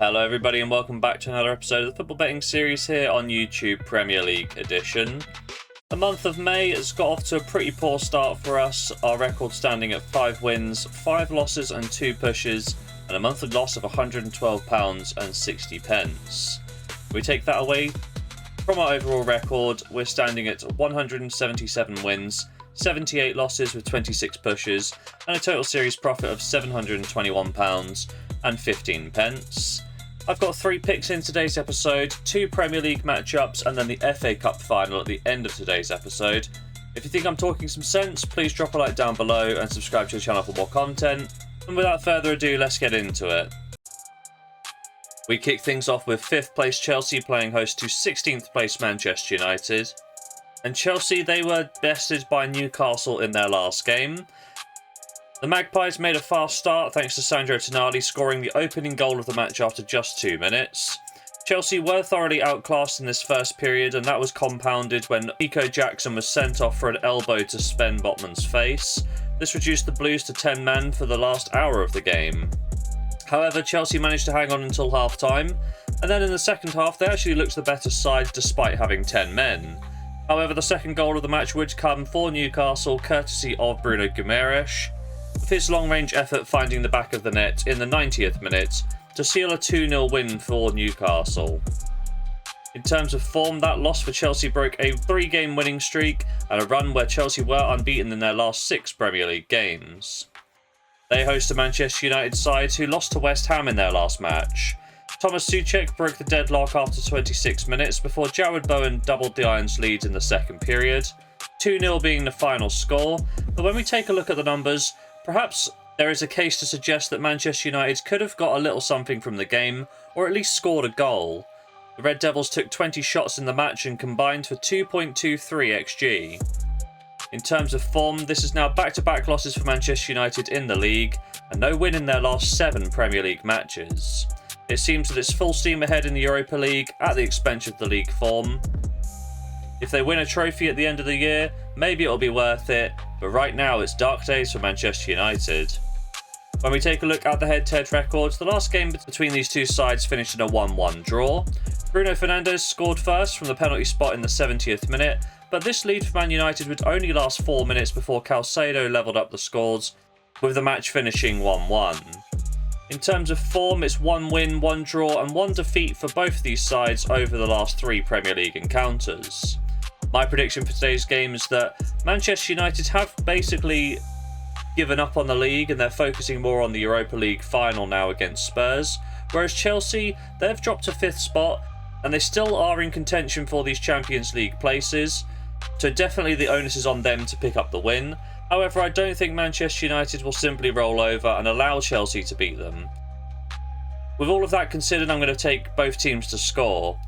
Hello everybody and welcome back to another episode of the football betting series here on YouTube Premier League edition. The month of May has got off to a pretty poor start for us, our record standing at 5 wins, 5 losses and 2 pushes, and a monthly loss of £112.60. We take that away from our overall record, we're standing at 177 wins, 78 losses with 26 pushes, and a total series profit of £721.15. I've got 3 picks in today's episode, 2 Premier League matchups, and then the FA Cup final at the end of today's episode. If you think I'm talking some sense, please drop a like down below and subscribe to the channel for more content. And without further ado, let's get into it. We kick things off with 5th place Chelsea playing host to 16th place Manchester United. And Chelsea, they were bested by Newcastle in their last game. The Magpies made a fast start thanks to Sandro Tonali scoring the opening goal of the match after just 2 minutes. Chelsea were thoroughly outclassed in this first period, and that was compounded when Nico Jackson was sent off for an elbow to Sven Botman's face. This reduced the Blues to 10 men for the last hour of the game. However, Chelsea managed to hang on until half-time, and then in the second half they actually looked the better side despite having 10 men. However, the second goal of the match would come for Newcastle courtesy of Bruno Guimaraes, with his long-range effort finding the back of the net in the 90th minute to seal a 2-0 win for Newcastle. In terms of form, that loss for Chelsea broke a 3-game winning streak and a run where Chelsea were unbeaten in their last 6 Premier League games. They host a Manchester United side who lost to West Ham in their last match. Thomas Souček broke the deadlock after 26 minutes before Jarrod Bowen doubled the Irons' lead in the second period, 2-0 being the final score. But when we take a look at the numbers, perhaps there is a case to suggest that Manchester United could have got a little something from the game, or at least scored a goal. The Red Devils took 20 shots in the match and combined for 2.23 XG. In terms of form, this is now back-to-back losses for Manchester United in the league, and no win in their last 7 Premier League matches. It seems that it's full steam ahead in the Europa League at the expense of the league form. If they win a trophy at the end of the year, maybe it'll be worth it, but right now it's dark days for Manchester United. When we take a look at the head-to-head records, the last game between these two sides finished in a 1-1 draw. Bruno Fernandes scored first from the penalty spot in the 70th minute, but this lead for Man United would only last 4 minutes before Caicedo levelled up the scores, with the match finishing 1-1. In terms of form, it's 1 win, 1 draw and 1 defeat for both of these sides over the last 3 Premier League encounters. My prediction for today's game is that Manchester United have basically given up on the league and they're focusing more on the Europa League final now against Spurs, whereas Chelsea, they've dropped to 5th spot and they still are in contention for these Champions League places, so definitely the onus is on them to pick up the win. However, I don't think Manchester United will simply roll over and allow Chelsea to beat them. With all of that considered, I'm going to take both teams to score.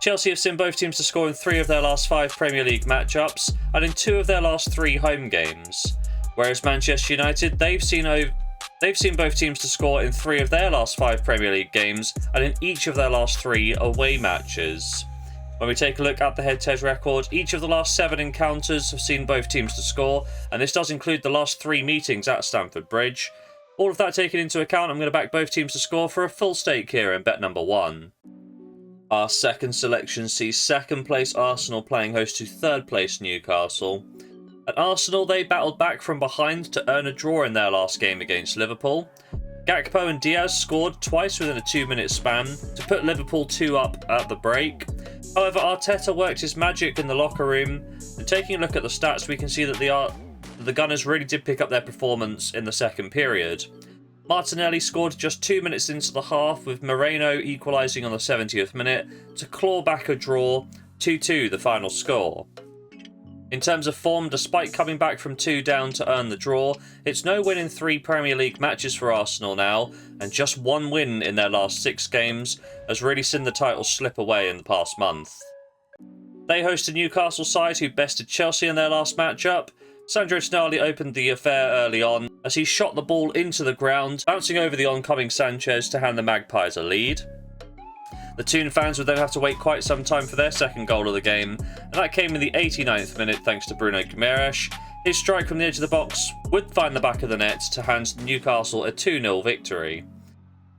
Chelsea have seen both teams to score in 3 of their last 5 Premier League matchups and in 2 of their last 3 home games. Whereas Manchester United, they've seen both teams to score in 3 of their last 5 Premier League games and in each of their last 3 away matches. When we take a look at the head-to-head record, each of the last 7 encounters have seen both teams to score, and this does include the last 3 meetings at Stamford Bridge. All of that taken into account, I'm going to back both teams to score for a full stake here in bet number 1. Our second selection sees 2nd place Arsenal playing host to 3rd place Newcastle. At Arsenal, they battled back from behind to earn a draw in their last game against Liverpool. Gakpo and Diaz scored twice within a 2-minute span to put Liverpool 2 up at the break. However, Arteta worked his magic in the locker room, and taking a look at the stats, we can see that the Gunners really did pick up their performance in the second period. Martinelli scored just 2 minutes into the half, with Moreno equalising on the 70th minute to claw back a draw, 2-2 the final score. In terms of form, despite coming back from 2 down to earn the draw, it's no win in 3 Premier League matches for Arsenal now, and just 1 win in their last 6 games has really seen the title slip away in the past month. They host a Newcastle side who bested Chelsea in their last matchup. Sandro Tonali opened the affair early on as he shot the ball into the ground, bouncing over the oncoming Sanchez to hand the Magpies a lead. The Toon fans would then have to wait quite some time for their second goal of the game, and that came in the 89th minute thanks to Bruno Guimaraes. His strike from the edge of the box would find the back of the net to hand Newcastle a 2-0 victory.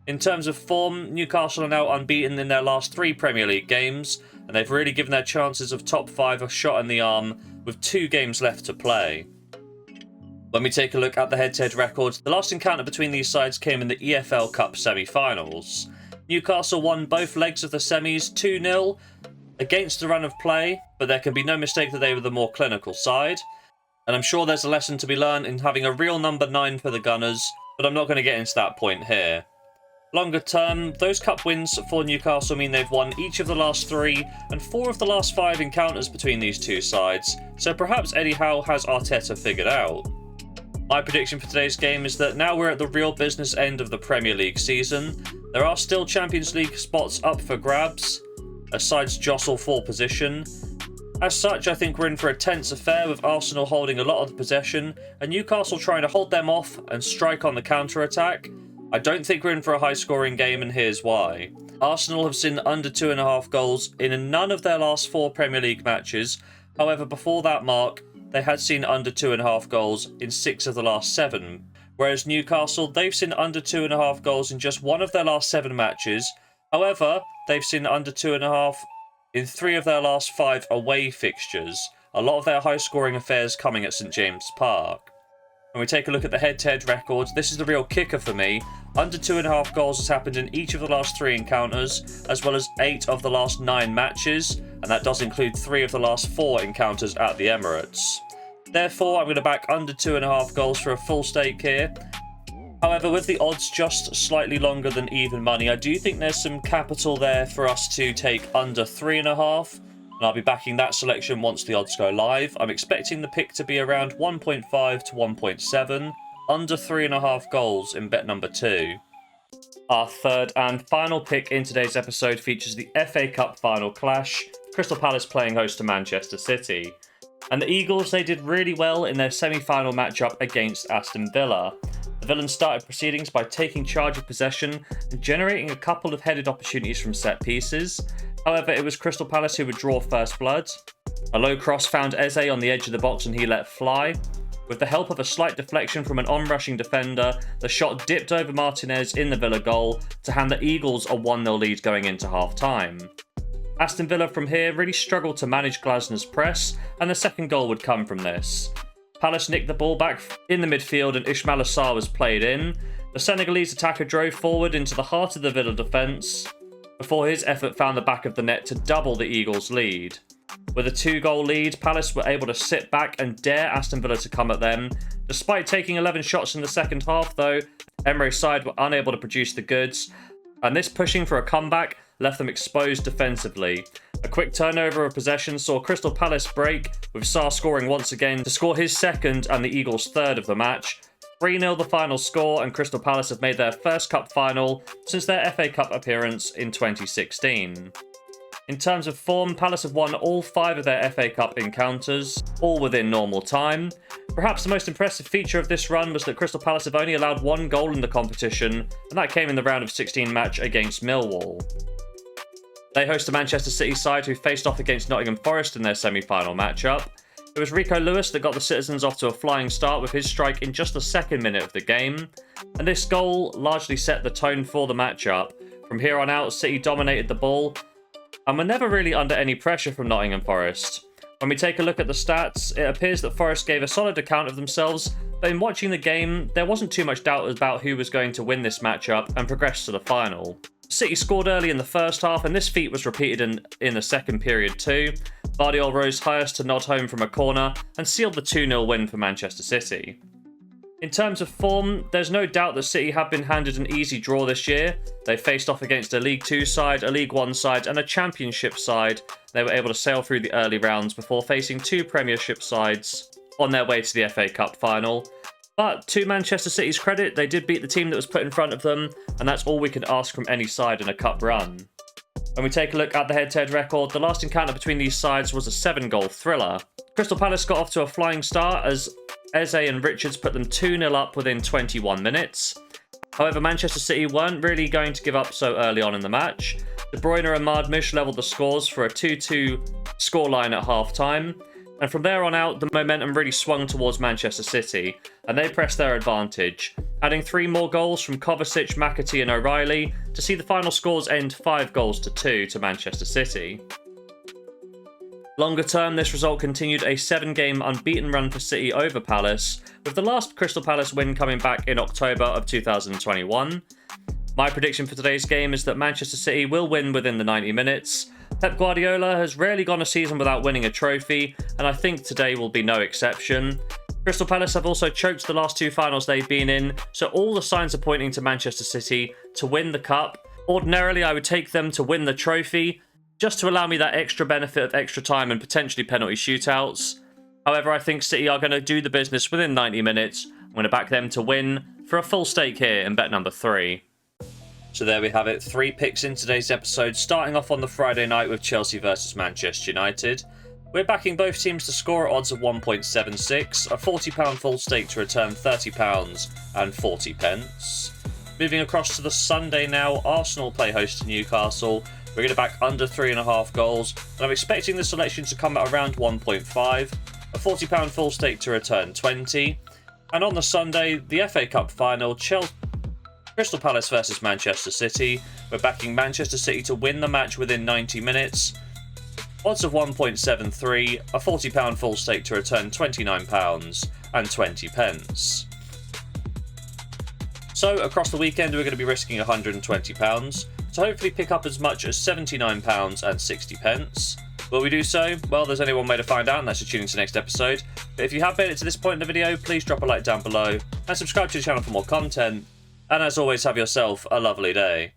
In terms of form, Newcastle are now unbeaten in their last 3 Premier League games, and they've really given their chances of top 5 a shot in the arm with 2 games left to play. When we take a look at the head-to-head records, the last encounter between these sides came in the EFL Cup semi-finals. Newcastle won both legs of the semis 2-0 against the run of play, but there can be no mistake that they were the more clinical side. And I'm sure there's a lesson to be learned in having a real number 9 for the Gunners, but I'm not going to get into that point here. Longer term, those cup wins for Newcastle mean they've won each of the last 3 and 4 of the last 5 encounters between these two sides, so perhaps Eddie Howe has Arteta figured out. My prediction for today's game is that now we're at the real business end of the Premier League season. There are still Champions League spots up for grabs, as sides jostle for position. As such, I think we're in for a tense affair with Arsenal holding a lot of the possession and Newcastle trying to hold them off and strike on the counter-attack. I don't think we're in for a high-scoring game, and here's why. Arsenal have seen under 2.5 goals in none of their last 4 Premier League matches. However, before that mark, they had seen under 2.5 goals in 6 of the last 7. Whereas Newcastle, they've seen under 2.5 goals in just 1 of their last 7 matches. However, they've seen under 2.5 in 3 of their last 5 away fixtures. A lot of their high-scoring affairs coming at St James Park. When we take a look at the head-to-head records, this is the real kicker for me. Under 2.5 goals has happened in each of the last 3 encounters, as well as 8 of the last 9 matches, and that does include 3 of the last 4 encounters at the Emirates. Therefore, I'm going to back under 2.5 goals for a full stake here. However, with the odds just slightly longer than even money, I do think there's some capital there for us to take under 3.5. And I'll be backing that selection once the odds go live. I'm expecting the pick to be around 1.5 to 1.7, under 3.5 goals in bet number 2. Our third and final pick in today's episode features the FA Cup final clash, Crystal Palace playing host to Manchester City. And the Eagles, they did really well in their semi-final matchup against Aston Villa. The Villains started proceedings by taking charge of possession and generating a couple of headed opportunities from set pieces. However, it was Crystal Palace who would draw first blood. A low cross found Eze on the edge of the box and he let fly. With the help of a slight deflection from an on-rushing defender, the shot dipped over Martinez in the Villa goal to hand the Eagles a 1-0 lead going into half-time. Aston Villa from here really struggled to manage Glasner's press, and the second goal would come from this. Palace nicked the ball back in the midfield and Ismaila Sarr was played in. The Senegalese attacker drove forward into the heart of the Villa defence before his effort found the back of the net to double the Eagles' lead. With a 2-goal lead, Palace were able to sit back and dare Aston Villa to come at them. Despite taking 11 shots in the second half though, Emre's side were unable to produce the goods, and this pushing for a comeback left them exposed defensively. A quick turnover of possession saw Crystal Palace break, with Sarr scoring once again to score his second and the Eagles' third of the match. 3-0 the final score, and Crystal Palace have made their first cup final since their FA Cup appearance in 2016. In terms of form, Palace have won all 5 of their FA Cup encounters, all within normal time. Perhaps the most impressive feature of this run was that Crystal Palace have only allowed 1 goal in the competition, and that came in the round of 16 match against Millwall. They host a Manchester City side who faced off against Nottingham Forest in their semi-final matchup. It was Rico Lewis that got the Citizens off to a flying start with his strike in just the second minute of the game, and this goal largely set the tone for the matchup. From here on out, City dominated the ball, and were never really under any pressure from Nottingham Forest. When we take a look at the stats, it appears that Forest gave a solid account of themselves, but in watching the game, there wasn't too much doubt about who was going to win this matchup and progress to the final. City scored early in the first half, and this feat was repeated in the second period too. Vardiol rose highest to nod home from a corner and sealed the 2-0 win for Manchester City. In terms of form, there's no doubt that City have been handed an easy draw this year. They faced off against a League 2 side, a League 1 side and a Championship side. They were able to sail through the early rounds before facing 2 Premiership sides on their way to the FA Cup final. But to Manchester City's credit, they did beat the team that was put in front of them, and that's all we can ask from any side in a cup run. When we take a look at the head-to-head record, the last encounter between these sides was a 7-goal thriller. Crystal Palace got off to a flying start as Eze and Richards put them 2-0 up within 21 minutes. However, Manchester City weren't really going to give up so early on in the match. De Bruyne and Maadmish levelled the scores for a 2-2 scoreline at half-time. And from there on out, the momentum really swung towards Manchester City, and they pressed their advantage, adding 3 more goals from Kovacic, McAtee and O'Reilly to see the final scores end 5-2 to Manchester City. Longer term, this result continued a 7-game unbeaten run for City over Palace, with the last Crystal Palace win coming back in October of 2021. My prediction for today's game is that Manchester City will win within the 90 minutes. Pep Guardiola has rarely gone a season without winning a trophy, and I think today will be no exception. Crystal Palace have also choked the last 2 finals they've been in, so all the signs are pointing to Manchester City to win the cup. Ordinarily, I would take them to win the trophy, just to allow me that extra benefit of extra time and potentially penalty shootouts. However, I think City are going to do the business within 90 minutes. I'm going to back them to win for a full stake here in bet number 3. So there we have it, 3 picks in today's episode, starting off on the Friday night with Chelsea versus Manchester United. We're backing both teams to score at odds of 1.76, a £40 full stake to return £30 and 40 pence. Moving across to the Sunday now, Arsenal play host to Newcastle. We're going to back under 3.5 goals, and I'm expecting the selection to come at around 1.5, a £40 full stake to return 20. And on the Sunday, the FA Cup final, Crystal Palace versus Manchester City. We're backing Manchester City to win the match within 90 minutes. Odds of 1.73, a £40 full stake to return £29 and 20 pence. So across the weekend we're going to be risking £120 to hopefully pick up as much as £79 and 60 pence. Will we do so? Well, there's only one way to find out, and that's to tune into the next episode. But if you have made it to this point in the video, please drop a like down below and subscribe to the channel for more content. And as always, have yourself a lovely day.